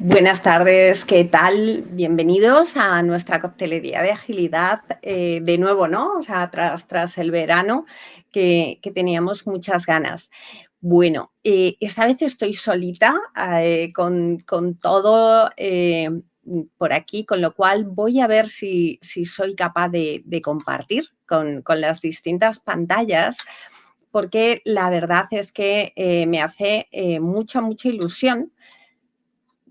Buenas tardes, ¿qué tal? Bienvenidos a nuestra coctelería de agilidad, de nuevo, ¿no? O sea, tras el verano que teníamos muchas ganas. Bueno, esta vez estoy solita con todo por aquí, con lo cual voy a ver si soy capaz de compartir con las distintas pantallas, porque la verdad es que me hace mucha ilusión.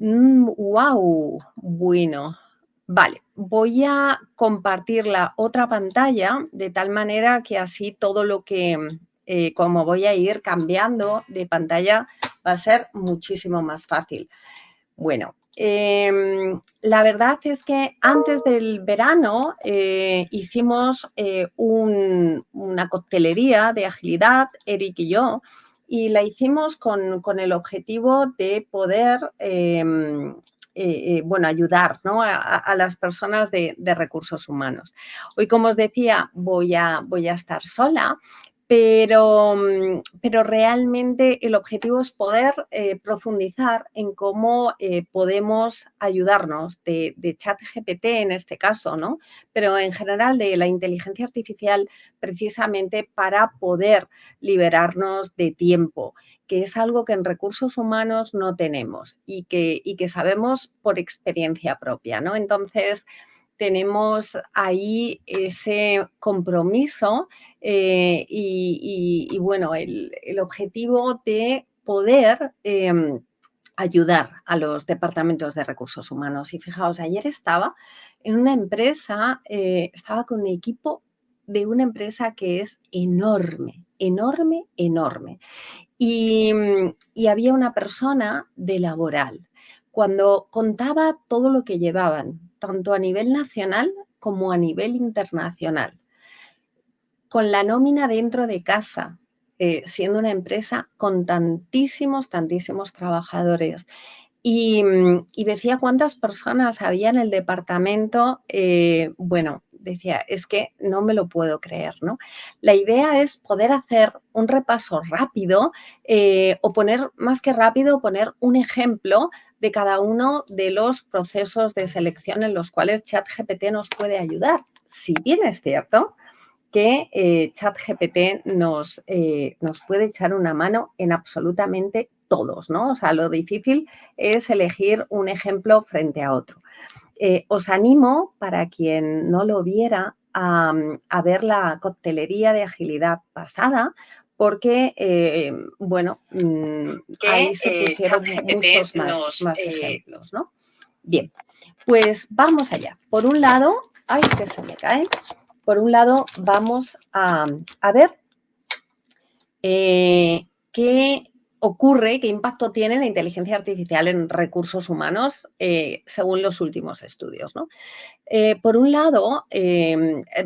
Wow, bueno. Vale, voy a compartir la otra pantalla de tal manera que así todo lo que, como voy a ir cambiando de pantalla, va a ser muchísimo más fácil. Bueno, la verdad es que antes del verano hicimos una coctelería de agilidad, Eric y yo, y la hicimos con el objetivo de poder bueno, ayudar, ¿no? a las personas de recursos humanos. Hoy, como os decía, voy a estar sola, pero realmente el objetivo es poder profundizar en cómo podemos ayudarnos de ChatGPT en este caso, ¿no? Pero en general de la inteligencia artificial, precisamente para poder liberarnos de tiempo, que es algo que en recursos humanos no tenemos y que sabemos por experiencia propia, ¿no? Entonces, tenemos ahí ese compromiso bueno, el objetivo de poder ayudar a los departamentos de recursos humanos. Y fijaos, ayer estaba en una empresa, estaba con un equipo de una empresa que es enorme, enorme. Y había una persona de laboral. Cuando contaba todo lo que llevaban, tanto a nivel nacional como a nivel internacional, con la nómina dentro de casa, siendo una empresa con tantísimos trabajadores. Y decía cuántas personas había en el departamento, bueno, decía, es que no me lo puedo creer, ¿no? La idea es poder hacer un repaso rápido o poner, más que rápido, poner un ejemplo de cada uno de los procesos de selección en los cuales ChatGPT nos puede ayudar. Si bien es cierto que ChatGPT nos puede echar una mano en absolutamente todos, ¿no? O sea, lo difícil es elegir un ejemplo frente a otro. Os animo, para quien no lo viera, a ver la coctelería de agilidad pasada, porque, bueno, ahí se pusieron muchos más ejemplos, ¿no? Bien, pues vamos allá. Por un lado, ay, que se me cae. Por un lado, vamos a ver qué ocurre, qué impacto tiene la inteligencia artificial en recursos humanos según los últimos estudios, ¿no? Por un lado,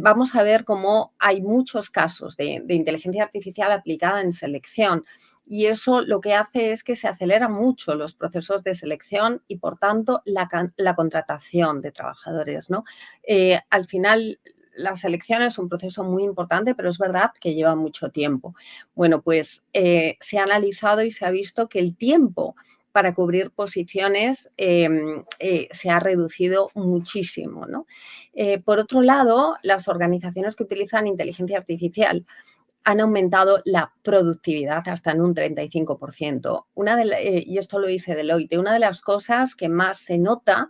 vamos a ver cómo hay muchos casos de inteligencia artificial aplicada en selección, y eso lo que hace es que se aceleran mucho los procesos de selección y, por tanto, la contratación de trabajadores, ¿no? Al final, la selección es un proceso muy importante, pero es verdad que lleva mucho tiempo. Bueno, pues se ha analizado y se ha visto que el tiempo para cubrir posiciones se ha reducido muchísimo, ¿no? Por otro lado, las organizaciones que utilizan inteligencia artificial han aumentado la productividad hasta en un 35%. Y esto lo dice Deloitte, una de las cosas que más se nota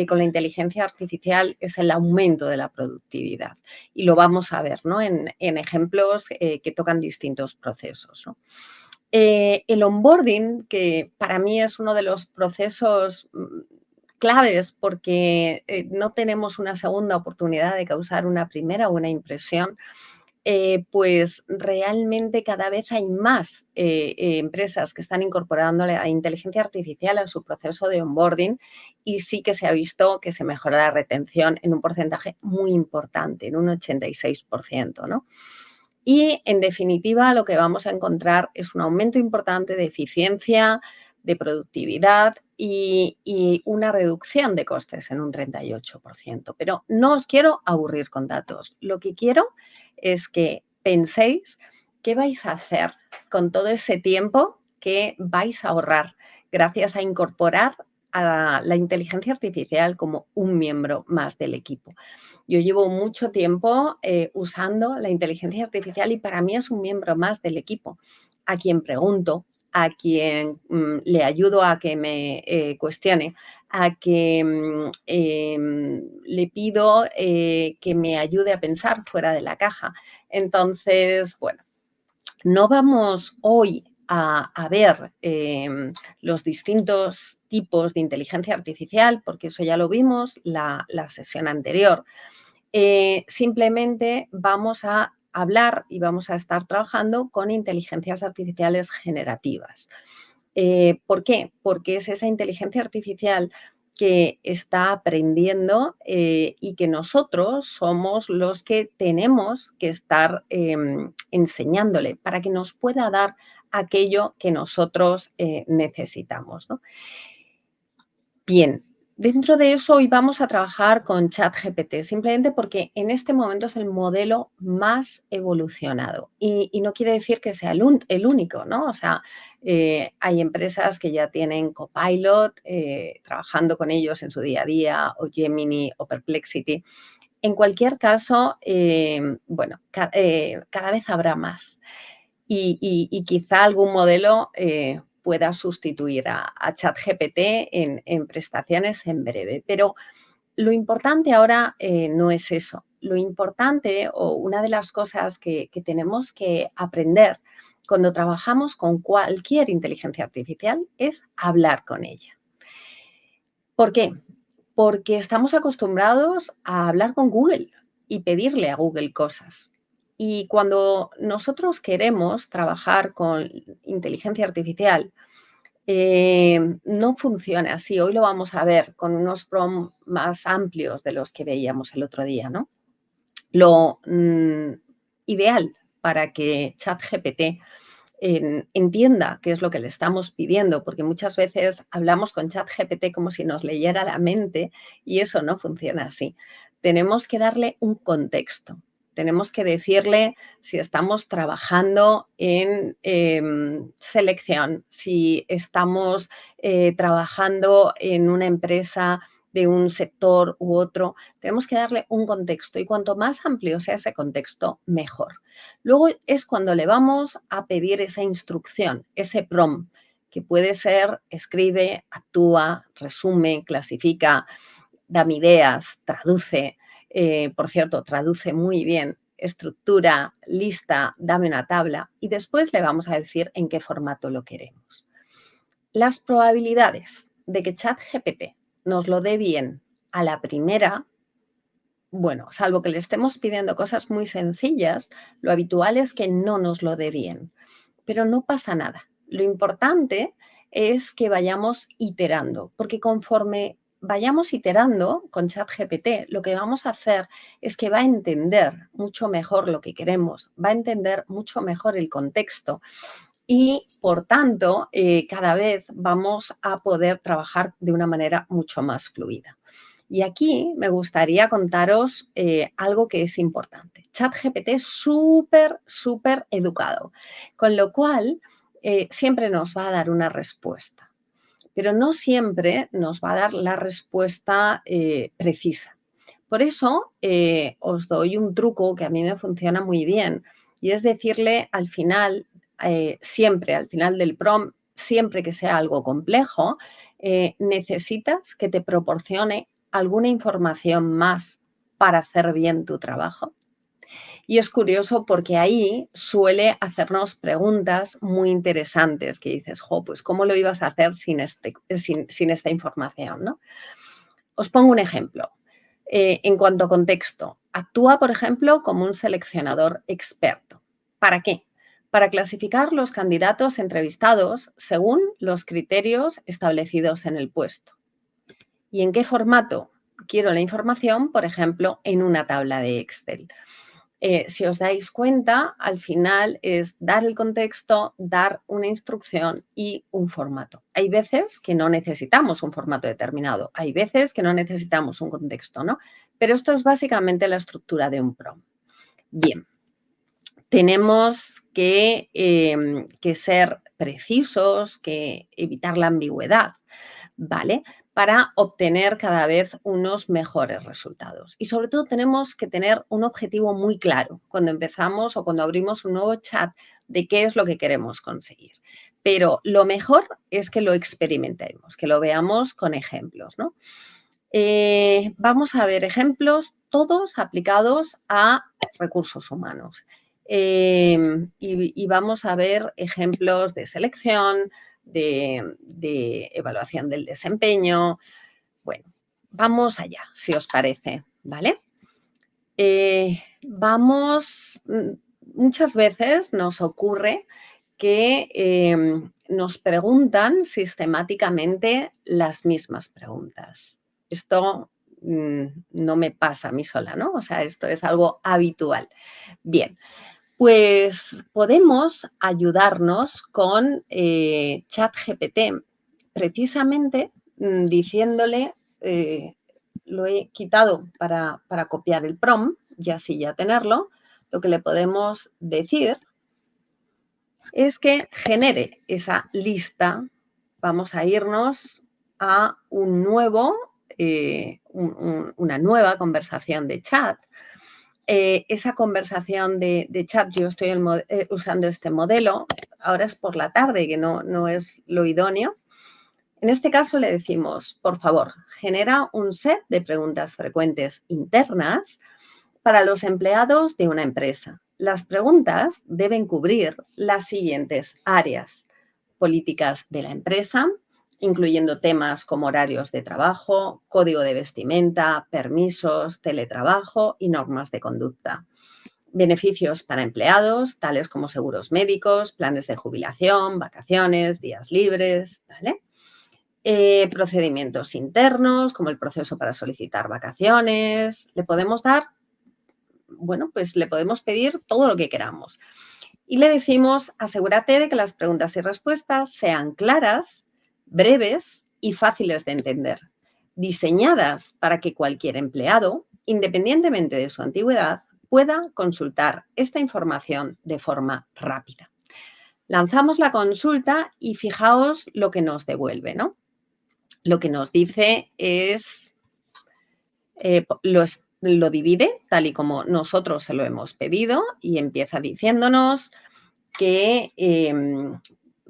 con la inteligencia artificial es el aumento de la productividad. Y lo vamos a ver, ¿no? en ejemplos que tocan distintos procesos, ¿no? El onboarding, que para mí es uno de los procesos claves porque no tenemos una segunda oportunidad de causar una primera o una impresión, pues realmente cada vez hay más empresas que están incorporando la inteligencia artificial a su proceso de onboarding, y sí que se ha visto que se mejora la retención en un porcentaje muy importante, en un 86%, ¿no? Y, en definitiva, lo que vamos a encontrar es un aumento importante de eficiencia, de productividad y una reducción de costes en un 38%. Pero no os quiero aburrir con datos. Lo que quiero es que penséis qué vais a hacer con todo ese tiempo que vais a ahorrar gracias a incorporar a la inteligencia artificial como un miembro más del equipo. Yo llevo mucho tiempo usando la inteligencia artificial y para mí es un miembro más del equipo, a quien pregunto, a quien le ayudo a que me cuestione, a que le pido que me ayude a pensar fuera de la caja. Entonces, bueno, no vamos hoy a ver los distintos tipos de inteligencia artificial, porque eso ya lo vimos la sesión anterior. Simplemente vamos a hablar y vamos a estar trabajando con inteligencias artificiales generativas. ¿Por qué? Porque es esa inteligencia artificial que está aprendiendo y que nosotros somos los que tenemos que estar enseñándole para que nos pueda dar aquello que nosotros necesitamos, ¿no? Bien, dentro de eso hoy vamos a trabajar con ChatGPT, simplemente porque en este momento es el modelo más evolucionado y no quiere decir que sea el único, ¿no? O sea, hay empresas que ya tienen Copilot, trabajando con ellos en su día a día, o Gemini o Perplexity. En cualquier caso, bueno, cada vez habrá más y quizá algún modelo pueda sustituir a ChatGPT en prestaciones en breve. Pero lo importante ahora no es eso. Lo importante o una de las cosas que tenemos que aprender cuando trabajamos con cualquier inteligencia artificial es hablar con ella. ¿Por qué? Porque estamos acostumbrados a hablar con Google y pedirle a Google cosas. Y cuando nosotros queremos trabajar con inteligencia artificial, no funciona así. Hoy lo vamos a ver con unos prompts más amplios de los que veíamos el otro día, ¿no? Lo ideal para que ChatGPT entienda qué es lo que le estamos pidiendo, porque muchas veces hablamos con ChatGPT como si nos leyera la mente y eso no funciona así. Tenemos que darle un contexto. Tenemos que decirle si estamos trabajando en selección, si estamos trabajando en una empresa de un sector u otro. Tenemos que darle un contexto y cuanto más amplio sea ese contexto, mejor. Luego es cuando le vamos a pedir esa instrucción, ese prompt, que puede ser escribe, actúa, resume, clasifica, dame ideas, traduce. Por cierto, traduce muy bien, estructura, lista, dame una tabla y después le vamos a decir en qué formato lo queremos. Las probabilidades de que ChatGPT nos lo dé bien a la primera, bueno, salvo que le estemos pidiendo cosas muy sencillas, lo habitual es que no nos lo dé bien, pero no pasa nada. Lo importante es que vayamos iterando, porque conforme vayamos iterando con ChatGPT, lo que vamos a hacer es que va a entender mucho mejor lo que queremos, va a entender mucho mejor el contexto y, por tanto, cada vez vamos a poder trabajar de una manera mucho más fluida. Y aquí me gustaría contaros algo que es importante. ChatGPT es súper educado, con lo cual siempre nos va a dar una respuesta, pero no siempre nos va a dar la respuesta precisa. Por eso os doy un truco que a mí me funciona muy bien y es decirle al final, siempre al final del prompt, siempre que sea algo complejo, necesitas que te proporcione alguna información más para hacer bien tu trabajo. Y es curioso porque ahí suele hacernos preguntas muy interesantes que dices, jo, pues ¿cómo lo ibas a hacer sin esta información, ¿no? Os pongo un ejemplo. En cuanto a contexto, actúa, por ejemplo, como un seleccionador experto. ¿Para qué? Para clasificar los candidatos entrevistados según los criterios establecidos en el puesto. ¿Y en qué formato? Quiero la información, por ejemplo, en una tabla de Excel. Si os dais cuenta, al final es dar el contexto, dar una instrucción y un formato. Hay veces que no necesitamos un formato determinado, hay veces que no necesitamos un contexto, ¿no? Pero esto es básicamente la estructura de un prompt. Bien, tenemos que ser precisos, que evitar la ambigüedad, ¿vale? para obtener cada vez unos mejores resultados. Y sobre todo tenemos que tener un objetivo muy claro cuando empezamos o cuando abrimos un nuevo chat de qué es lo que queremos conseguir. Pero lo mejor es que lo experimentemos, que lo veamos con ejemplos, ¿no? Vamos a ver ejemplos todos aplicados a recursos humanos. Y vamos a ver ejemplos de selección, de evaluación del desempeño. Bueno, vamos allá, si os parece, ¿vale? Muchas veces nos ocurre que nos preguntan sistemáticamente las mismas preguntas. Esto no me pasa a mí sola, ¿no? O sea, esto es algo habitual. Bien, pues podemos ayudarnos con ChatGPT, precisamente diciéndole, lo he quitado para copiar el prompt y así ya tenerlo, lo que le podemos decir es que genere esa lista. Vamos a irnos a una nueva conversación de chat. Esa conversación de chat, yo estoy usando este modelo, ahora es por la tarde, que no es lo idóneo. En este caso le decimos, por favor, genera un set de preguntas frecuentes internas para los empleados de una empresa. Las preguntas deben cubrir las siguientes áreas: políticas de la empresa, incluyendo temas como horarios de trabajo, código de vestimenta, permisos, teletrabajo y normas de conducta. Beneficios para empleados, tales como seguros médicos, planes de jubilación, vacaciones, días libres, ¿vale? Procedimientos internos, como el proceso para solicitar vacaciones. Le podemos dar, bueno, pues le podemos pedir todo lo que queramos. Y le decimos, asegúrate de que las preguntas y respuestas sean claras, breves y fáciles de entender, diseñadas para que cualquier empleado, independientemente de su antigüedad, pueda consultar esta información de forma rápida. Lanzamos la consulta y fijaos lo que nos devuelve, ¿no? Lo que nos dice es, lo divide tal y como nosotros se lo hemos pedido y empieza diciéndonos que,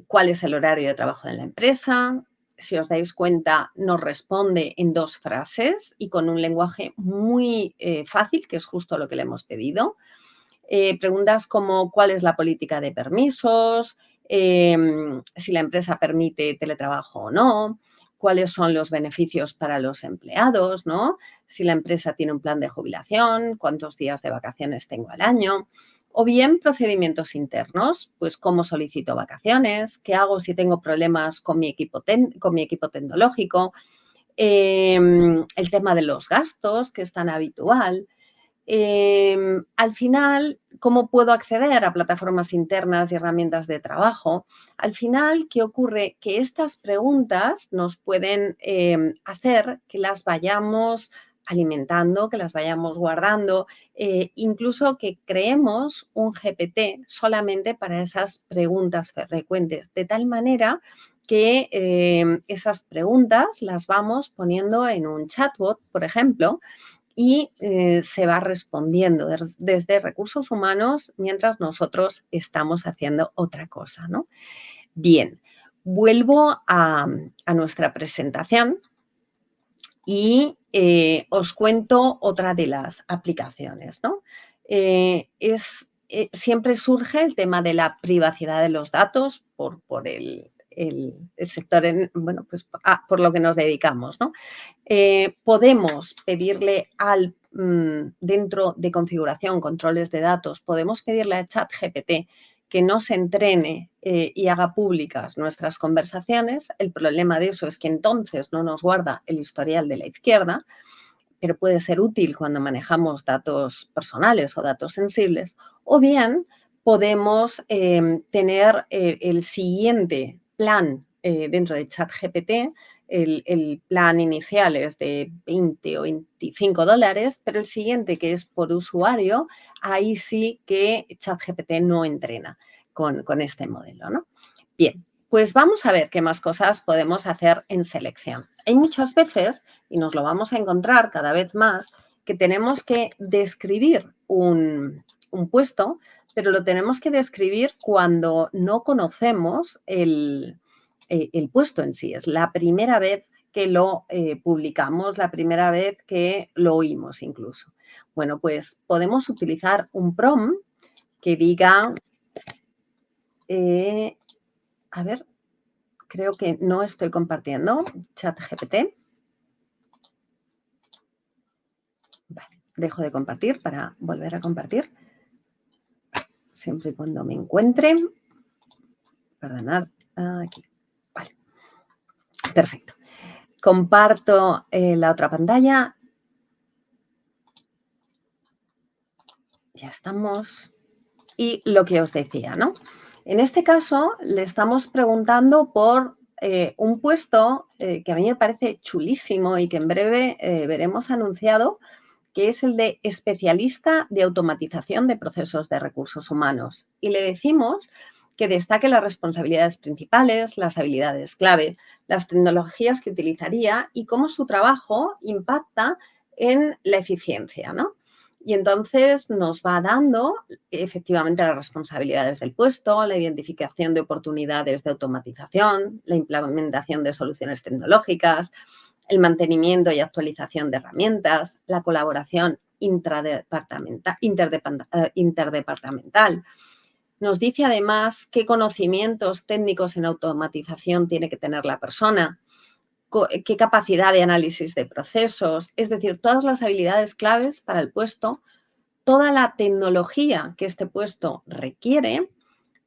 cuál es el horario de trabajo de la empresa. Si os dais cuenta, nos responde en 2 frases y con un lenguaje muy fácil, que es justo lo que le hemos pedido. Preguntas como cuál es la política de permisos, si la empresa permite teletrabajo o no, cuáles son los beneficios para los empleados, ¿no? Si la empresa tiene un plan de jubilación, cuántos días de vacaciones tengo al año. O bien procedimientos internos, pues cómo solicito vacaciones, qué hago si tengo problemas con mi equipo tecnológico, el tema de los gastos, que es tan habitual. Al final, ¿cómo puedo acceder a plataformas internas y herramientas de trabajo? Al final, ¿qué ocurre? Que estas preguntas nos pueden hacer que las vayamos alimentando, que las vayamos guardando, incluso que creemos un GPT solamente para esas preguntas frecuentes, de tal manera que esas preguntas las vamos poniendo en un chatbot, por ejemplo, y se va respondiendo desde recursos humanos mientras nosotros estamos haciendo otra cosa, ¿no? Bien, vuelvo a nuestra presentación y os cuento otra de las aplicaciones, ¿no? Siempre surge el tema de la privacidad de los datos por el sector, bueno, pues por lo que nos dedicamos, ¿no? Podemos pedirle dentro de configuración, controles de datos, podemos pedirle a ChatGPT que nos entrene y haga públicas nuestras conversaciones. El problema de eso es que entonces no nos guarda el historial de la izquierda, pero puede ser útil cuando manejamos datos personales o datos sensibles. O bien podemos tener el siguiente plan dentro de ChatGPT. El plan inicial es de 20 o 25 dólares, pero el siguiente, que es por usuario, ahí sí que ChatGPT no entrena con este modelo, ¿no? Bien, Pues vamos a ver qué más cosas podemos hacer en selección. Hay muchas veces, y nos lo vamos a encontrar cada vez más, que tenemos que describir un puesto, pero lo tenemos que describir cuando no conocemos el puesto en sí. Es la primera vez que lo publicamos, la primera vez que lo oímos incluso. Bueno, pues podemos utilizar un prompt que diga, a ver, creo que no estoy compartiendo ChatGPT. Vale, dejo de compartir para volver a compartir. Siempre y cuando me encuentre. Perdonad, aquí. Vale, perfecto. Comparto la otra pantalla. Ya estamos. Y lo que os decía, ¿no? En este caso, le estamos preguntando por un puesto que a mí me parece chulísimo y que en breve veremos anunciado, que es el de especialista de automatización de procesos de recursos humanos. Y le decimos que destaque las responsabilidades principales, las habilidades clave, las tecnologías que utilizaría y cómo su trabajo impacta en la eficiencia, ¿no? Y entonces nos va dando efectivamente las responsabilidades del puesto, la identificación de oportunidades de automatización, la implementación de soluciones tecnológicas, el mantenimiento y actualización de herramientas, la colaboración interdepartamental. Nos dice además qué conocimientos técnicos en automatización tiene que tener la persona, qué capacidad de análisis de procesos, es decir, todas las habilidades claves para el puesto, toda la tecnología que este puesto requiere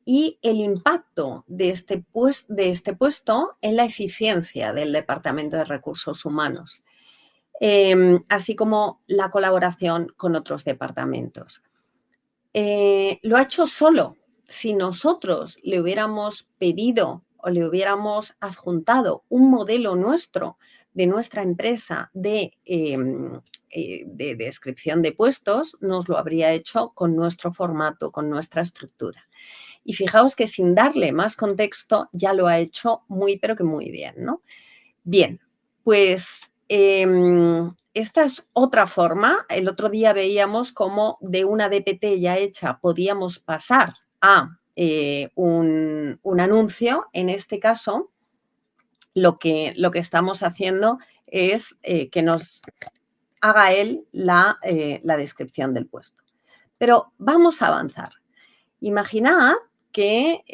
y el impacto de este puesto en la eficiencia del Departamento de Recursos Humanos, así como la colaboración con otros departamentos. Lo ha hecho solo. Si nosotros le hubiéramos pedido o le hubiéramos adjuntado un modelo nuestro de nuestra empresa de descripción de puestos, nos lo habría hecho con nuestro formato, con nuestra estructura. Y fijaos que sin darle más contexto ya lo ha hecho muy, pero que muy bien, ¿no? Bien, pues esta es otra forma. El otro día veíamos cómo de una DPT ya hecha podíamos pasar a un anuncio. En este caso, lo que estamos haciendo es que nos haga él la descripción del puesto. Pero vamos a avanzar. Imaginad que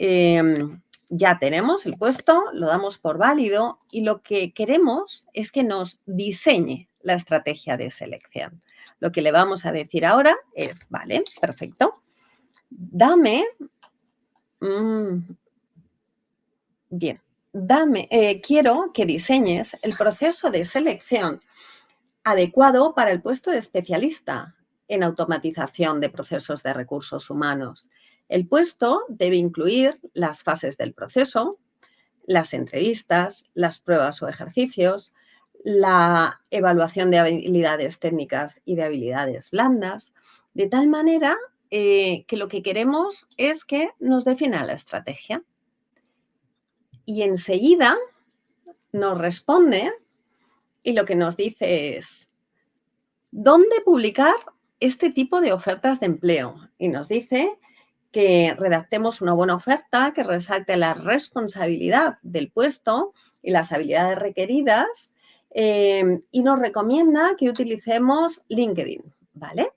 ya tenemos el puesto, lo damos por válido y lo que queremos es que nos diseñe la estrategia de selección. Lo que le vamos a decir ahora es, vale, perfecto, quiero que diseñes el proceso de selección adecuado para el puesto de especialista en automatización de procesos de recursos humanos. El puesto debe incluir las fases del proceso, las entrevistas, las pruebas o ejercicios, la evaluación de habilidades técnicas y de habilidades blandas, de tal manera que lo que queremos es que nos defina la estrategia. Y enseguida nos responde y lo que nos dice es, ¿dónde publicar este tipo de ofertas de empleo? Y nos dice que redactemos una buena oferta que resalte la responsabilidad del puesto y las habilidades requeridas y nos recomienda que utilicemos LinkedIn, ¿vale?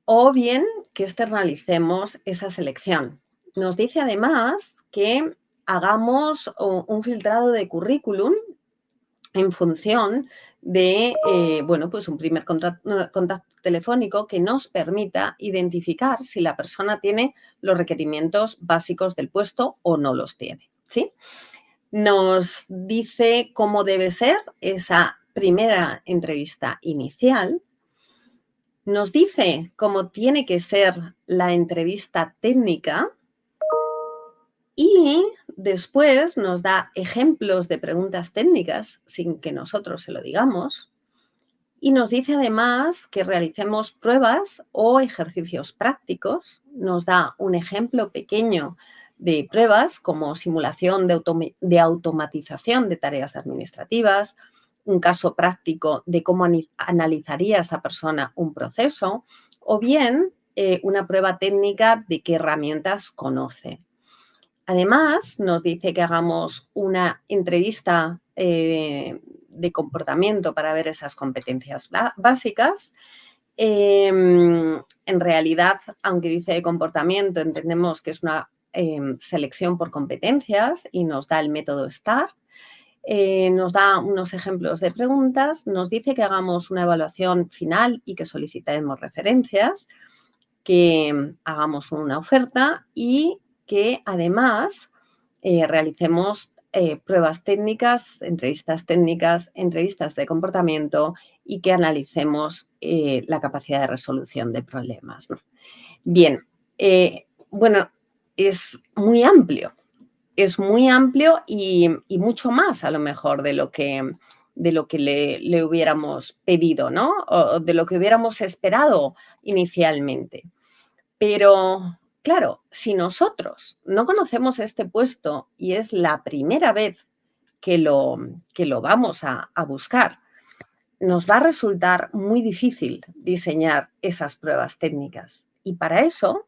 O bien que externalicemos esa selección. Nos dice además que hagamos un filtrado de currículum en función de, pues un primer contacto telefónico que nos permita identificar si la persona tiene los requerimientos básicos del puesto o no los tiene, ¿sí? Nos dice cómo debe ser esa primera entrevista inicial. Nos dice cómo tiene que ser la entrevista técnica. Y después nos da ejemplos de preguntas técnicas sin que nosotros se lo digamos. Y nos dice además que realicemos pruebas o ejercicios prácticos. Nos da un ejemplo pequeño de pruebas como simulación de automatización de tareas administrativas, un caso práctico de cómo analizaría esa persona un proceso, o bien una prueba técnica de qué herramientas conoce. Además, nos dice que hagamos una entrevista de comportamiento para ver esas competencias básicas. En realidad, aunque dice de comportamiento, entendemos que es una selección por competencias y nos da el método STAR. Nos da unos ejemplos de preguntas, nos dice que hagamos una evaluación final y que solicitemos referencias, que hagamos una oferta y que además realicemos pruebas técnicas, entrevistas de comportamiento y que analicemos la capacidad de resolución de problemas, ¿no? Bien, bueno, es muy amplio y mucho más a lo mejor de lo que le hubiéramos pedido, ¿no? O de lo que hubiéramos esperado inicialmente. Pero, claro, si nosotros no conocemos este puesto y es la primera vez que lo vamos a buscar, nos va a resultar muy difícil diseñar esas pruebas técnicas. Y para eso,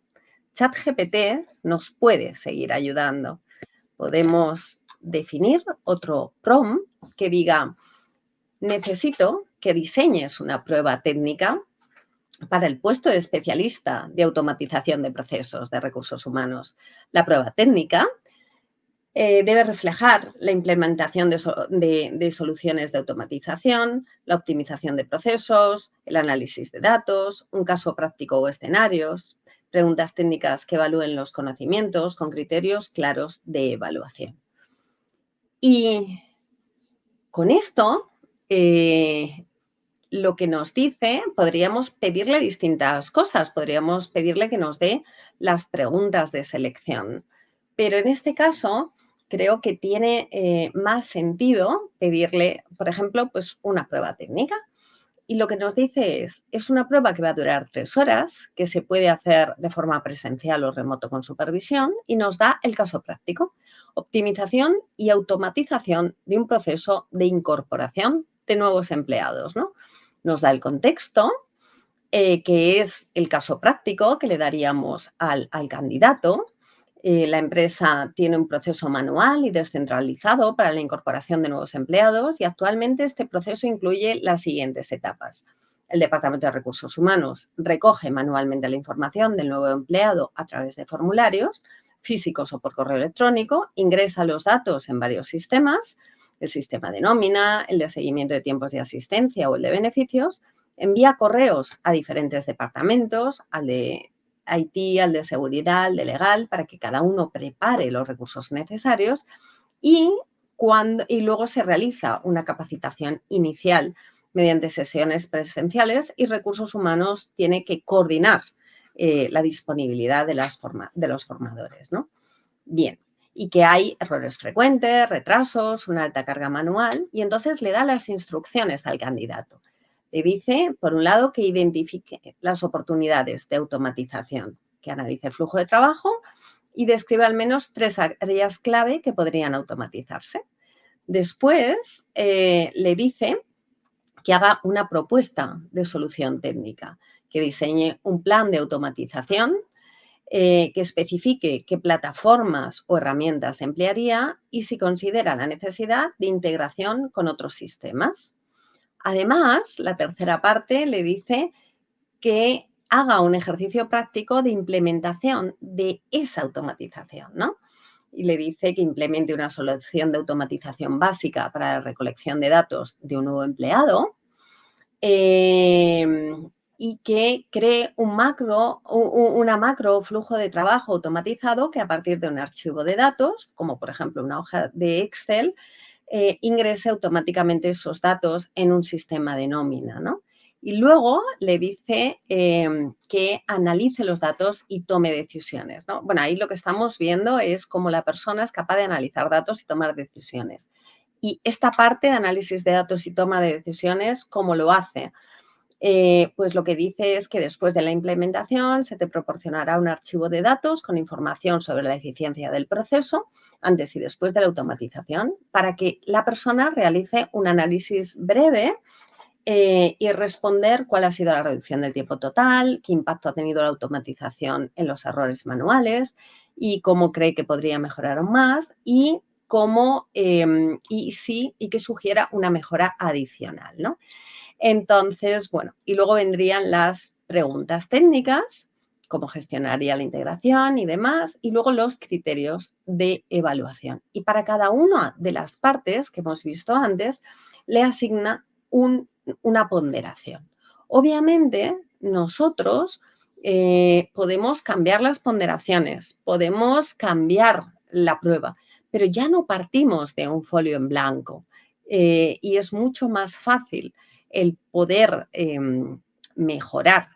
ChatGPT nos puede seguir ayudando. Podemos definir otro prompt que diga, necesito que diseñes una prueba técnica para el puesto de especialista de automatización de procesos de recursos humanos. La prueba técnica debe reflejar la implementación de soluciones de automatización, la optimización de procesos, el análisis de datos, un caso práctico o escenarios, preguntas técnicas que evalúen los conocimientos con criterios claros de evaluación. Y con esto, lo que nos dice, podríamos pedirle distintas cosas, podríamos pedirle que nos dé las preguntas de selección, pero en este caso creo que tiene más sentido pedirle, por ejemplo, pues una prueba técnica. Y lo que nos dice es una prueba que va a durar 3 horas, que se puede hacer de forma presencial o remoto con supervisión y nos da el caso práctico, optimización y automatización de un proceso de incorporación de nuevos empleados, ¿no? Nos da el contexto, que es el caso práctico que le daríamos al candidato. La empresa tiene un proceso manual y descentralizado para la incorporación de nuevos empleados y actualmente este proceso incluye las siguientes etapas. El Departamento de Recursos Humanos recoge manualmente la información del nuevo empleado a través de formularios físicos o por correo electrónico, ingresa los datos en varios sistemas, el sistema de nómina, el de seguimiento de tiempos de asistencia o el de beneficios, envía correos a diferentes departamentos, al de IT, al de seguridad, al de legal, para que cada uno prepare los recursos necesarios y luego se realiza una capacitación inicial mediante sesiones presenciales y recursos humanos tiene que coordinar la disponibilidad de los formadores, ¿no? Bien, y que hay errores frecuentes, retrasos, una alta carga manual y entonces le da las instrucciones al candidato. Le dice, por un lado, que identifique las oportunidades de automatización, que analice el flujo de trabajo y describe al menos 3 áreas clave que podrían automatizarse. Después, le dice que haga una propuesta de solución técnica, que diseñe un plan de automatización, que especifique qué plataformas o herramientas emplearía y si considera la necesidad de integración con otros sistemas. Además, la tercera parte le dice que haga un ejercicio práctico de implementación de esa automatización, ¿no? Y le dice que implemente una solución de automatización básica para la recolección de datos de un nuevo empleado y que cree una macro flujo de trabajo automatizado que a partir de un archivo de datos, como por ejemplo una hoja de Excel, ingrese automáticamente esos datos en un sistema de nómina, ¿no? Y luego le dice que analice los datos y tome decisiones, ¿no? Bueno, ahí lo que estamos viendo es cómo la persona es capaz de analizar datos y tomar decisiones. Y esta parte de análisis de datos y toma de decisiones, ¿cómo lo hace? pues lo que dice es que después de la implementación se te proporcionará un archivo de datos con información sobre la eficiencia del proceso antes y después de la automatización para que la persona realice un análisis breve y responder cuál ha sido la reducción del tiempo total, qué impacto ha tenido la automatización en los errores manuales y cómo cree que podría mejorar aún más y cómo y que sugiera una mejora adicional, ¿no? Entonces, bueno, y luego vendrían las preguntas técnicas, cómo gestionaría la integración y demás, y luego los criterios de evaluación. Y para cada una de las partes que hemos visto antes, le asigna una ponderación. Obviamente, nosotros podemos cambiar las ponderaciones, podemos cambiar la prueba, pero ya no partimos de un folio en blanco y es mucho más fácil el poder mejorar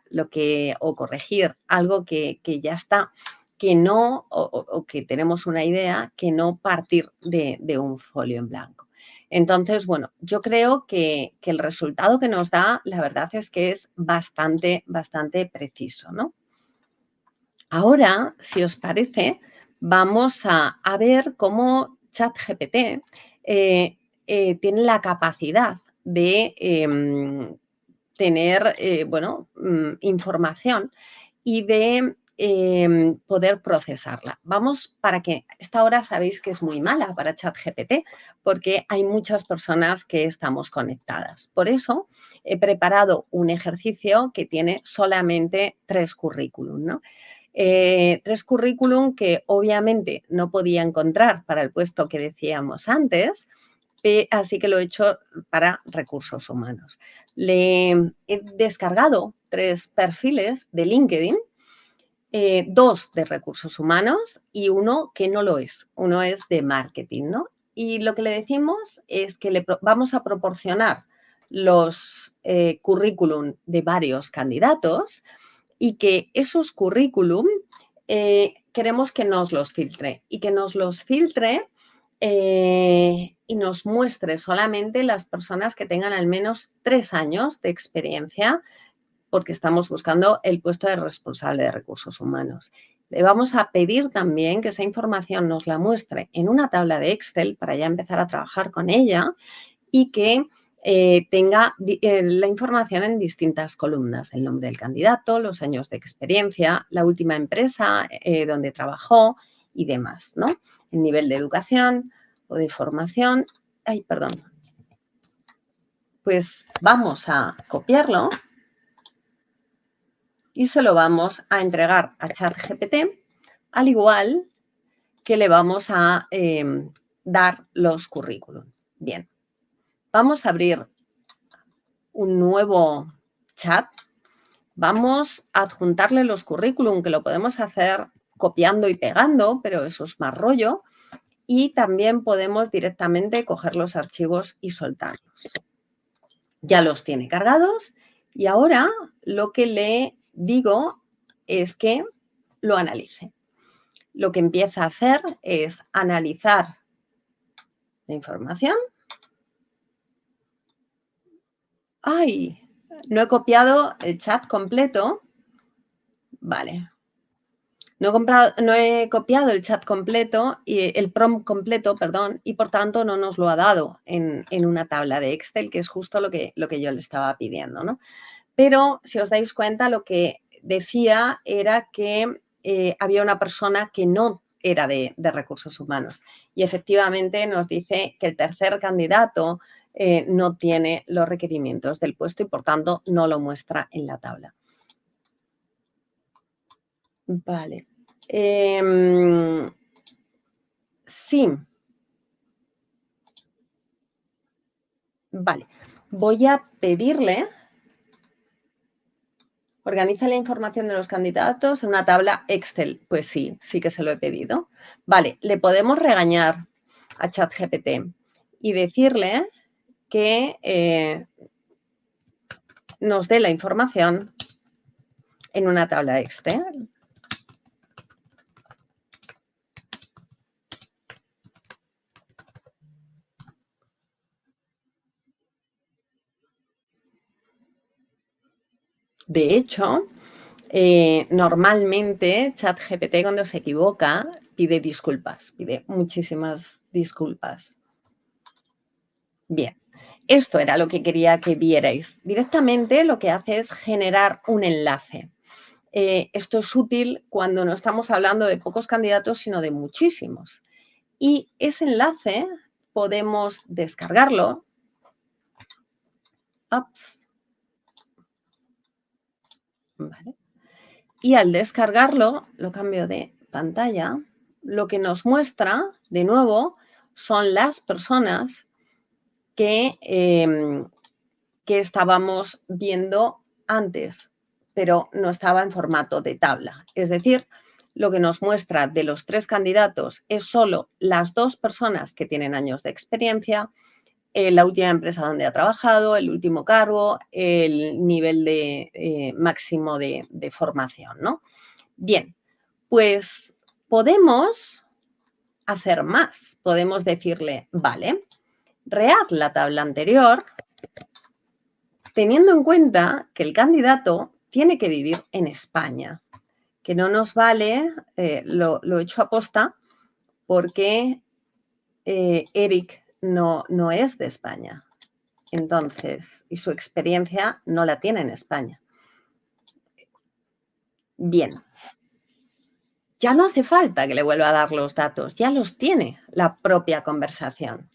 o corregir algo que ya está, que no, o que tenemos una idea, que no partir de un folio en blanco. Entonces, bueno, yo creo que el resultado que nos da, la verdad es que es bastante, bastante preciso, ¿no? Ahora, si os parece, vamos a ver cómo ChatGPT tiene la capacidad de tener, información y de poder procesarla. Vamos, para que esta hora sabéis que es muy mala para ChatGPT porque hay muchas personas que estamos conectadas. Por eso he preparado un ejercicio que tiene solamente 3 currículum, ¿no? 3 currículum que obviamente no podía encontrar para el puesto que decíamos antes, así que lo he hecho para recursos humanos. Le he descargado 3 perfiles de LinkedIn, 2 de recursos humanos y uno que no lo es, uno es de marketing, ¿no? Y lo que le decimos es que vamos a proporcionar los currículum de varios candidatos y que esos currículum queremos que nos los filtre y que nos los filtre y nos muestre solamente las personas que tengan al menos 3 años de experiencia porque estamos buscando el puesto de responsable de recursos humanos. Le vamos a pedir también que esa información nos la muestre en una tabla de Excel para ya empezar a trabajar con ella y que tenga la información en distintas columnas, el nombre del candidato, los años de experiencia, la última empresa donde trabajó y demás, ¿no? El nivel de educación o de formación. Ay, perdón. Pues vamos a copiarlo y se lo vamos a entregar a ChatGPT, al igual que le vamos a dar los currículum. Bien, vamos a abrir un nuevo chat. Vamos a adjuntarle los currículum, que lo podemos hacer copiando y pegando, pero eso es más rollo. Y también podemos directamente coger los archivos y soltarlos. Ya los tiene cargados y ahora lo que le digo es que lo analice. Lo que empieza a hacer es analizar la información. ¡Ay! No he copiado el chat completo. Vale. No he copiado el chat completo, y el prompt completo, perdón, y por tanto no nos lo ha dado en una tabla de Excel, que es justo lo que yo le estaba pidiendo, ¿no? Pero si os dais cuenta, lo que decía era que había una persona que no era de recursos humanos. Y efectivamente nos dice que el tercer candidato no tiene los requerimientos del puesto y por tanto no lo muestra en la tabla. Vale. Sí. Vale. Voy a pedirle. Organiza la información de los candidatos en una tabla Excel. Pues sí, sí que se lo he pedido. Vale, le podemos regañar a ChatGPT y decirle que nos dé la información en una tabla Excel. De hecho, normalmente ChatGPT cuando se equivoca pide disculpas, pide muchísimas disculpas. Bien, esto era lo que quería que vierais. Directamente lo que hace es generar un enlace. Esto es útil cuando no estamos hablando de pocos candidatos, sino de muchísimos. Y ese enlace podemos descargarlo. Ups, vale. Y al descargarlo, lo cambio de pantalla, lo que nos muestra, de nuevo, son las personas que estábamos viendo antes, pero no estaba en formato de tabla. Es decir, lo que nos muestra de los 3 candidatos es solo las 2 personas que tienen años de experiencia, la última empresa donde ha trabajado, el último cargo, el nivel de máximo de formación, ¿no? Bien, pues podemos hacer más. Podemos decirle, vale, rehaz la tabla anterior teniendo en cuenta que el candidato tiene que vivir en España, que no nos vale, lo he hecho aposta porque Eric no es de España. Entonces, y su experiencia no la tiene en España. Bien, ya no hace falta que le vuelva a dar los datos, ya los tiene la propia conversación.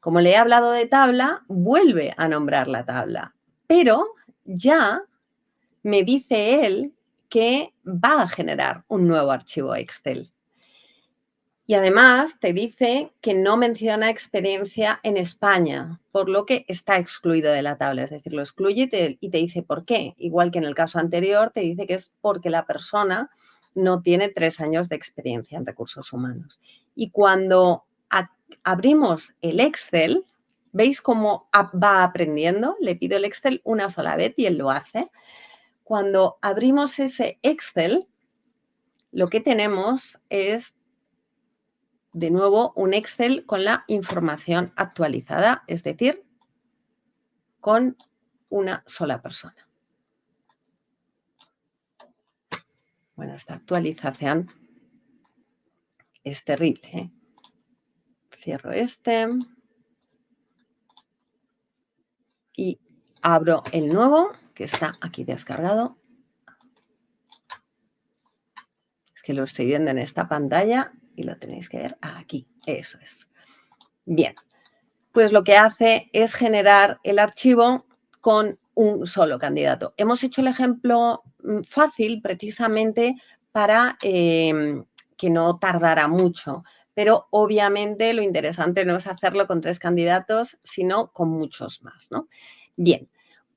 Como le he hablado de tabla, vuelve a nombrar la tabla, pero ya me dice él que va a generar un nuevo archivo Excel. Y además te dice que no menciona experiencia en España, por lo que está excluido de la tabla. Es decir, lo excluye y te dice por qué. Igual que en el caso anterior, te dice que es porque la persona no tiene 3 años de experiencia en recursos humanos. Y cuando abrimos el Excel, ¿veis cómo va aprendiendo? Le pido el Excel una sola vez y él lo hace. Cuando abrimos ese Excel, lo que tenemos es, de nuevo, un Excel con la información actualizada, es decir, con una sola persona. Bueno, esta actualización es terrible, ¿eh? Cierro este y abro el nuevo, que está aquí descargado. Es que lo estoy viendo en esta pantalla y lo tenéis que ver aquí. Eso es. Bien, pues lo que hace es generar el archivo con un solo candidato. Hemos hecho el ejemplo fácil precisamente para que no tardara mucho, pero obviamente lo interesante no es hacerlo con 3 candidatos, sino con muchos más, ¿no? Bien,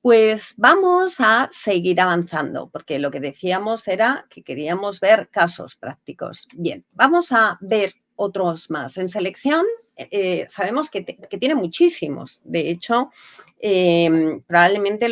pues vamos a seguir avanzando, porque lo que decíamos era que queríamos ver casos prácticos. Bien, vamos a ver otros más. En selección sabemos que tiene muchísimos. De hecho, probablemente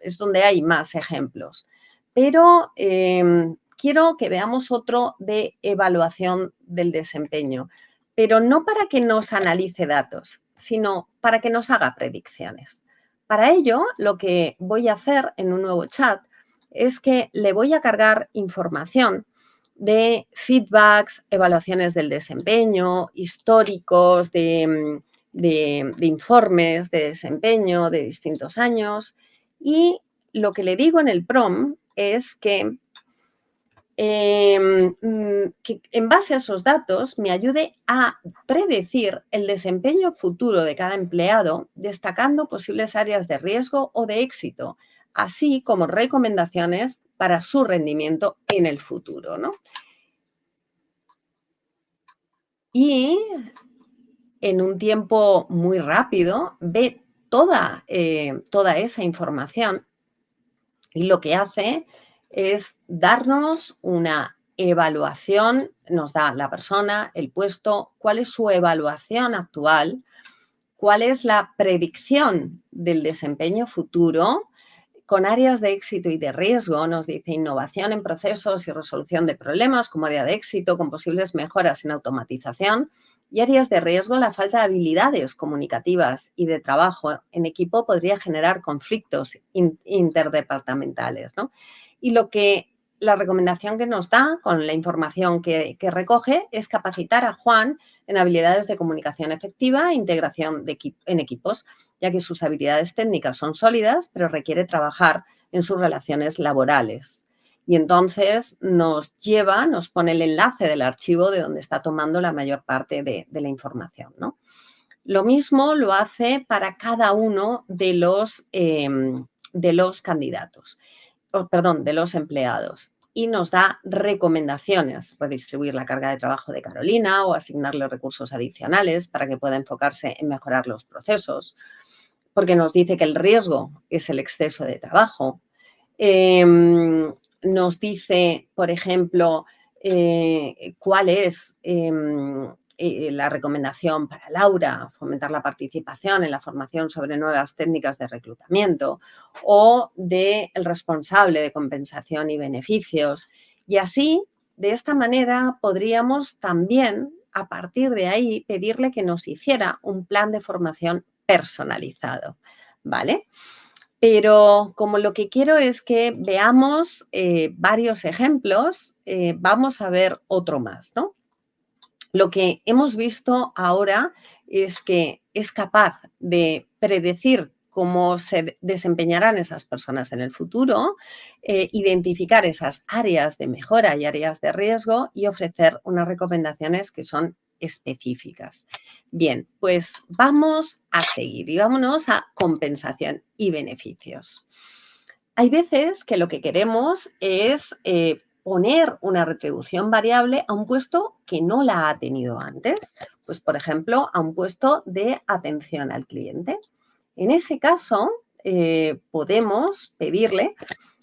es donde hay más ejemplos. Pero quiero que veamos otro de evaluación del desempeño, pero no para que nos analice datos, sino para que nos haga predicciones. Para ello, lo que voy a hacer en un nuevo chat es que le voy a cargar información de feedbacks, evaluaciones del desempeño, históricos de informes de desempeño de distintos años. Y lo que le digo en el prompt es que en base a esos datos me ayude a predecir el desempeño futuro de cada empleado, destacando posibles áreas de riesgo o de éxito, así como recomendaciones para su rendimiento en el futuro, ¿no? Y en un tiempo muy rápido ve toda esa información y lo que hace es darnos una evaluación, nos da la persona, el puesto, cuál es su evaluación actual, cuál es la predicción del desempeño futuro, con áreas de éxito y de riesgo, nos dice innovación en procesos y resolución de problemas como área de éxito, con posibles mejoras en automatización Y áreas de riesgo, la falta de habilidades comunicativas y de trabajo en equipo podría generar conflictos interdepartamentales, ¿no? Y la recomendación que nos da con la información que recoge es capacitar a Juan en habilidades de comunicación efectiva e integración en equipos, ya que sus habilidades técnicas son sólidas, pero requiere trabajar en sus relaciones laborales. Y entonces nos pone el enlace del archivo de donde está tomando la mayor parte de la información, ¿no? Lo mismo lo hace para cada uno de los candidatos, perdón, de los empleados. Y nos da recomendaciones, redistribuir la carga de trabajo de Carolina o asignarle recursos adicionales para que pueda enfocarse en mejorar los procesos, porque nos dice que el riesgo es el exceso de trabajo. Nos dice, por ejemplo, cuál es la recomendación para Laura, fomentar la participación en la formación sobre nuevas técnicas de reclutamiento, o del responsable de compensación y beneficios. Y así, de esta manera, podríamos también, a partir de ahí, pedirle que nos hiciera un plan de formación personalizado, ¿vale? Pero como lo que quiero es que veamos varios ejemplos, vamos a ver otro más, ¿no? Lo que hemos visto ahora es que es capaz de predecir cómo se desempeñarán esas personas en el futuro, identificar esas áreas de mejora y áreas de riesgo y ofrecer unas recomendaciones que son específicas. Bien, pues vamos a seguir y vámonos a compensación y beneficios. Hay veces que lo que queremos es poner una retribución variable a un puesto que no la ha tenido antes, pues por ejemplo a un puesto de atención al cliente. En ese caso, podemos pedirle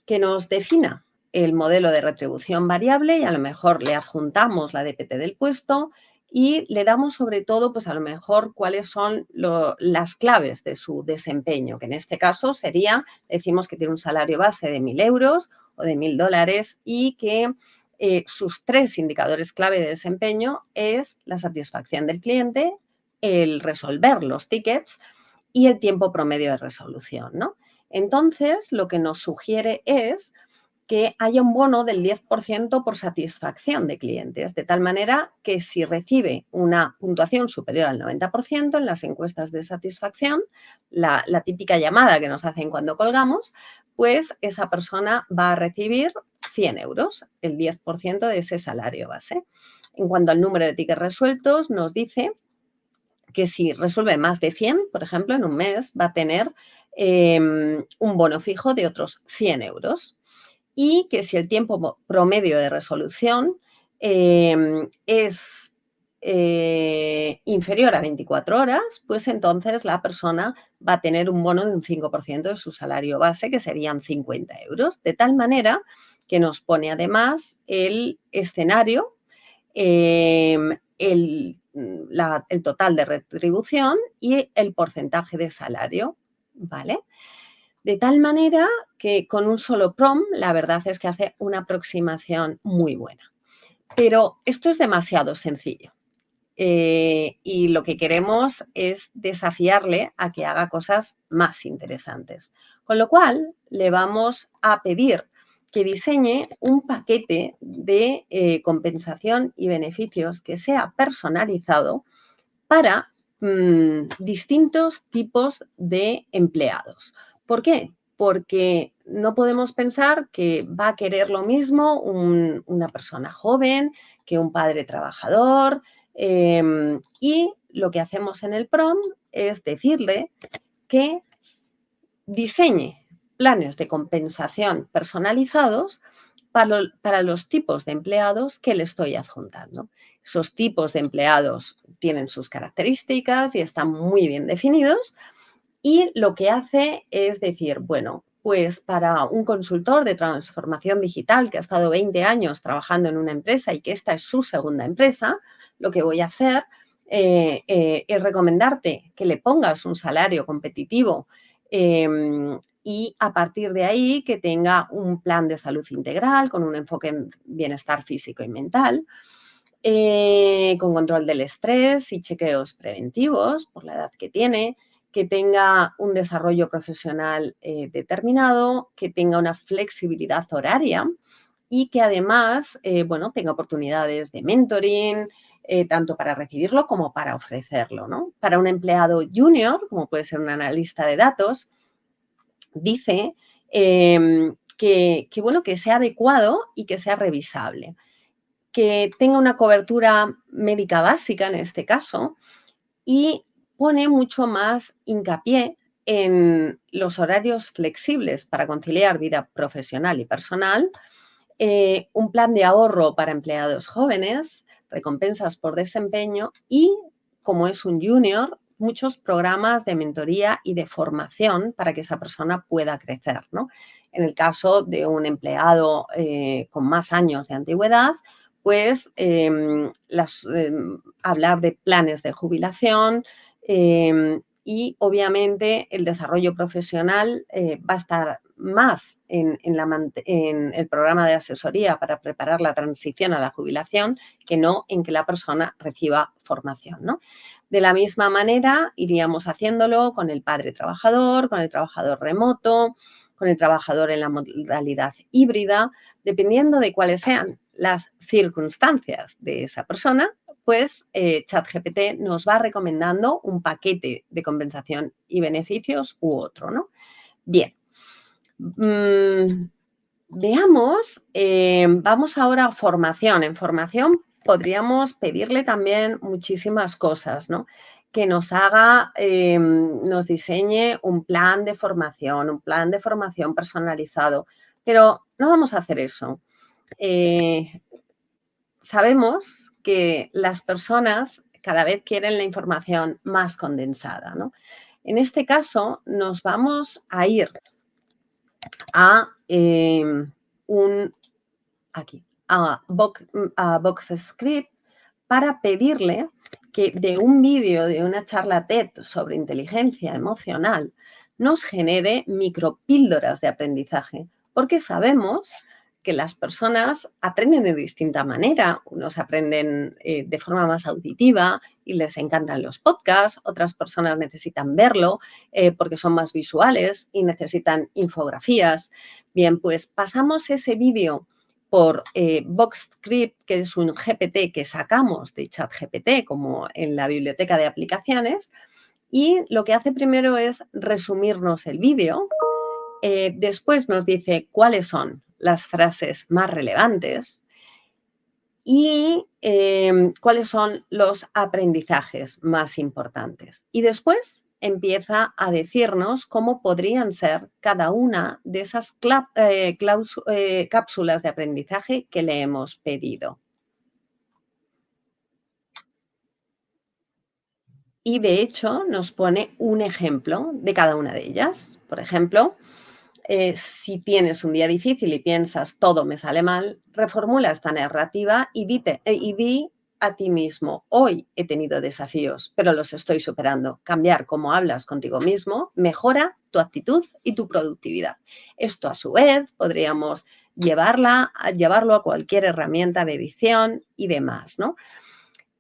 que nos defina el modelo de retribución variable y a lo mejor le adjuntamos la DPT del puesto y le damos sobre todo, pues a lo mejor, cuáles son las claves de su desempeño, que en este caso sería, decimos que tiene un salario base de 1.000 euros o de 1.000 dólares y que sus 3 indicadores clave de desempeño es la satisfacción del cliente, el resolver los tickets y el tiempo promedio de resolución, ¿no? Entonces, lo que nos sugiere es que haya un bono del 10% por satisfacción de clientes, de tal manera que si recibe una puntuación superior al 90% en las encuestas de satisfacción, la típica llamada que nos hacen cuando colgamos, pues esa persona va a recibir 100 euros, el 10% de ese salario base. En cuanto al número de tickets resueltos, nos dice que si resuelve más de 100, por ejemplo, en un mes, va a tener un bono fijo de otros 100 euros. Y que si el tiempo promedio de resolución es inferior a 24 horas, pues entonces la persona va a tener un bono de un 5% de su salario base, que serían 50 euros, de tal manera que nos pone además el escenario, el total de retribución y el porcentaje de salario, ¿vale? De tal manera que con un solo prompt, la verdad es que hace una aproximación muy buena. Pero esto es demasiado sencillo. Y lo que queremos es desafiarle a que haga cosas más interesantes. Con lo cual, le vamos a pedir que diseñe un paquete de compensación y beneficios que sea personalizado para distintos tipos de empleados. ¿Por qué? Porque no podemos pensar que va a querer lo mismo una persona joven que un padre trabajador. Y lo que hacemos en el prompt es decirle que diseñe planes de compensación personalizados para los tipos de empleados que le estoy adjuntando. Esos tipos de empleados tienen sus características y están muy bien definidos, y lo que hace es decir, bueno, pues para un consultor de transformación digital que ha estado 20 años trabajando en una empresa y que esta es su segunda empresa, lo que voy a hacer es recomendarte que le pongas un salario competitivo y a partir de ahí que tenga un plan de salud integral con un enfoque en bienestar físico y mental. con control del estrés y chequeos preventivos por la edad que tiene, que tenga un desarrollo profesional determinado, que tenga una flexibilidad horaria y que además, bueno, tenga oportunidades de mentoring, tanto para recibirlo como para ofrecerlo, ¿no? Para un empleado junior, como puede ser un analista de datos, dice bueno, que sea adecuado y que sea revisable, que tenga una cobertura médica básica en este caso y pone mucho más hincapié en los horarios flexibles para conciliar vida profesional y personal, un plan de ahorro para empleados jóvenes, recompensas por desempeño y, como es un junior, muchos programas de mentoría y de formación para que esa persona pueda crecer, ¿no? En el caso de un empleado con más años de antigüedad, pues hablar de planes de jubilación y obviamente el desarrollo profesional va a estar más en el programa de asesoría para preparar la transición a la jubilación que no en que la persona reciba formación, ¿no? De la misma manera, iríamos haciéndolo con el padre trabajador, con el trabajador remoto, con el trabajador en la modalidad híbrida, dependiendo de cuáles sean las circunstancias de esa persona, pues ChatGPT nos va recomendando un paquete de compensación y beneficios u otro, ¿no? Bien, veamos, vamos ahora a formación. En formación podríamos pedirle también muchísimas cosas, ¿no? Que nos haga, nos diseñe un plan de formación personalizado, pero no vamos a hacer eso. Sabemos que las personas cada vez quieren la información más condensada, ¿no? En este caso, nos vamos a ir a Box para pedirle que de un vídeo, de una charla TED sobre inteligencia emocional, nos genere micropíldoras de aprendizaje, porque sabemos que las personas aprenden de distinta manera. Unos aprenden de forma más auditiva y les encantan los podcasts, otras personas necesitan verlo porque son más visuales y necesitan infografías. Bien, pues pasamos ese vídeo por Boxscript, que es un GPT que sacamos de ChatGPT, como en la biblioteca de aplicaciones, y lo que hace primero es resumirnos el vídeo, después nos dice cuáles son las frases más relevantes y cuáles son los aprendizajes más importantes. Y después empieza a decirnos cómo podrían ser cada una de esas cápsulas de aprendizaje que le hemos pedido. Y de hecho nos pone un ejemplo de cada una de ellas. Por ejemplo, si tienes un día difícil y piensas todo me sale mal, reformula esta narrativa y di a ti mismo, hoy he tenido desafíos, pero los estoy superando. Cambiar cómo hablas contigo mismo mejora tu actitud y tu productividad. Esto a su vez podríamos llevarlo a cualquier herramienta de edición y demás, ¿no?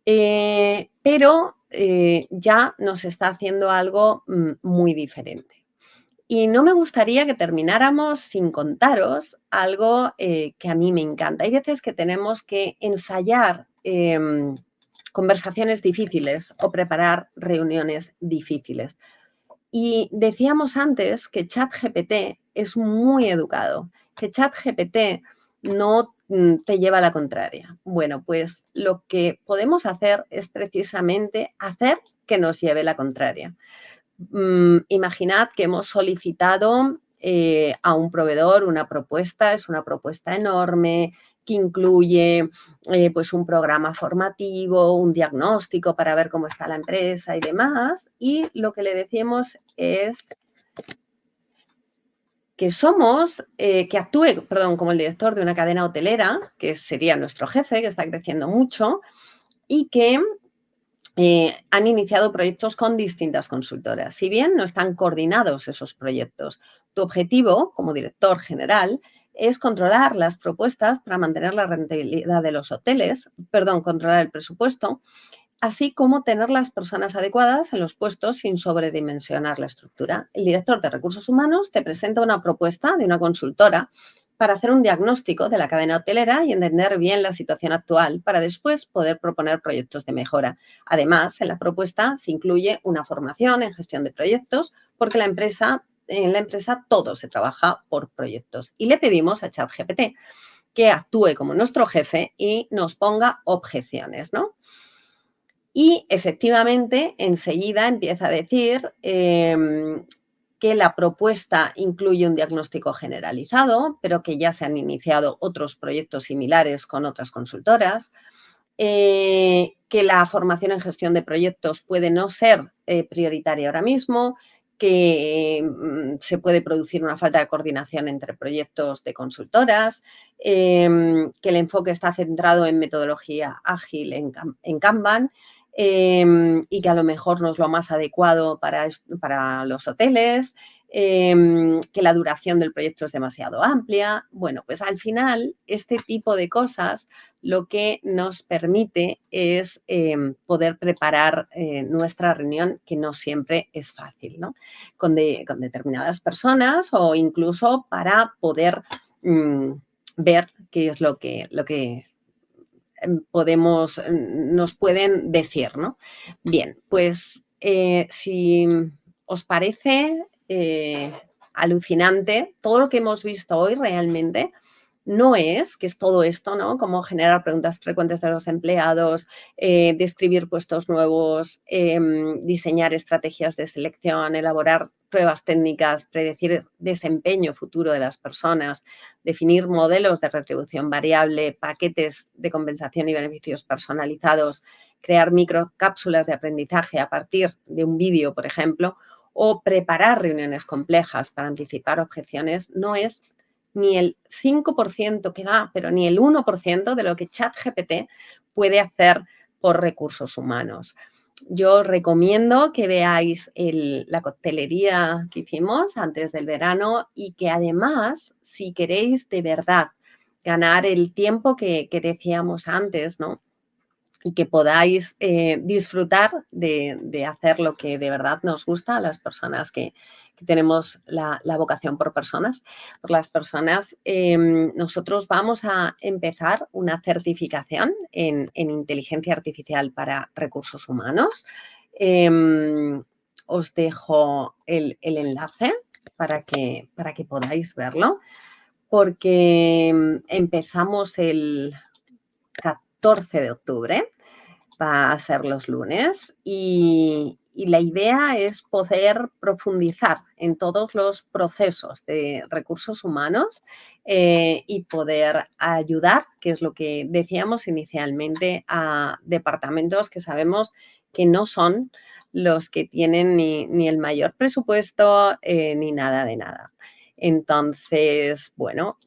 Pero ya nos está haciendo algo muy diferente. Y no me gustaría que termináramos sin contaros algo que a mí me encanta. Hay veces que tenemos que ensayar conversaciones difíciles o preparar reuniones difíciles. Y decíamos antes que ChatGPT es muy educado, que ChatGPT no te lleva a la contraria. Bueno, pues lo que podemos hacer es precisamente hacer que nos lleve la contraria. Imaginad que hemos solicitado a un proveedor una propuesta, es una propuesta enorme que incluye pues un programa formativo, un diagnóstico para ver cómo está la empresa y demás. Y lo que le decimos es que actúe, perdón, como el director de una cadena hotelera, que sería nuestro jefe, que está creciendo mucho, y que han iniciado proyectos con distintas consultoras. Si bien no están coordinados esos proyectos, tu objetivo como director general es controlar las propuestas para mantener la rentabilidad de los hoteles, perdón, controlar el presupuesto, así como tener las personas adecuadas en los puestos sin sobredimensionar la estructura. El director de recursos humanos te presenta una propuesta de una consultora para hacer un diagnóstico de la cadena hotelera y entender bien la situación actual para después poder proponer proyectos de mejora. Además, en la propuesta se incluye una formación en gestión de proyectos porque en la empresa todo se trabaja por proyectos. Y le pedimos a ChatGPT que actúe como nuestro jefe y nos ponga objeciones, ¿no? Y efectivamente, enseguida empieza a decir que la propuesta incluye un diagnóstico generalizado, pero que ya se han iniciado otros proyectos similares con otras consultoras, que la formación en gestión de proyectos puede no ser prioritaria ahora mismo, que se puede producir una falta de coordinación entre proyectos de consultoras, que el enfoque está centrado en metodología ágil en Kanban, y que a lo mejor no es lo más adecuado para los hoteles, que la duración del proyecto es demasiado amplia. Bueno, pues al final este tipo de cosas lo que nos permite es poder preparar nuestra reunión, que no siempre es fácil, ¿no? Con determinadas personas o incluso para poder ver qué es lo que nos pueden decir, ¿no? Bien, pues si os parece alucinante, todo lo que hemos visto hoy realmente no es, que es todo esto, ¿no? Como generar preguntas frecuentes de los empleados, describir puestos nuevos, diseñar estrategias de selección, elaborar pruebas técnicas, predecir desempeño futuro de las personas, definir modelos de retribución variable, paquetes de compensación y beneficios personalizados, crear microcápsulas de aprendizaje a partir de un vídeo, por ejemplo, o preparar reuniones complejas para anticipar objeciones, no es ni el 5% que va, pero ni el 1% de lo que ChatGPT puede hacer por recursos humanos. Yo os recomiendo que veáis la coctelería que hicimos antes del verano y que además, si queréis de verdad ganar el tiempo que decíamos antes, ¿no? Y que podáis disfrutar de hacer lo que de verdad nos gusta a las personas que tenemos la vocación por las personas. Nosotros vamos a empezar una certificación en inteligencia artificial para recursos humanos. Os dejo el enlace para que podáis verlo, porque empezamos el 14 de octubre, va a ser los lunes, y la idea es poder profundizar en todos los procesos de recursos humanos y poder ayudar, que es lo que decíamos inicialmente, a departamentos que sabemos que no son los que tienen ni el mayor presupuesto ni nada de nada. Entonces, bueno,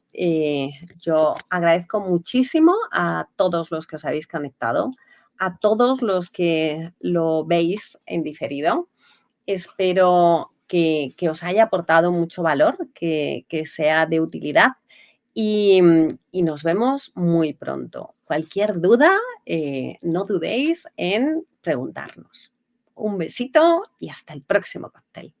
yo agradezco muchísimo a todos los que os habéis conectado, a todos los que lo veis en diferido. Espero que os haya aportado mucho valor, que sea de utilidad y nos vemos muy pronto. Cualquier duda, no dudéis en preguntarnos. Un besito y hasta el próximo cóctel.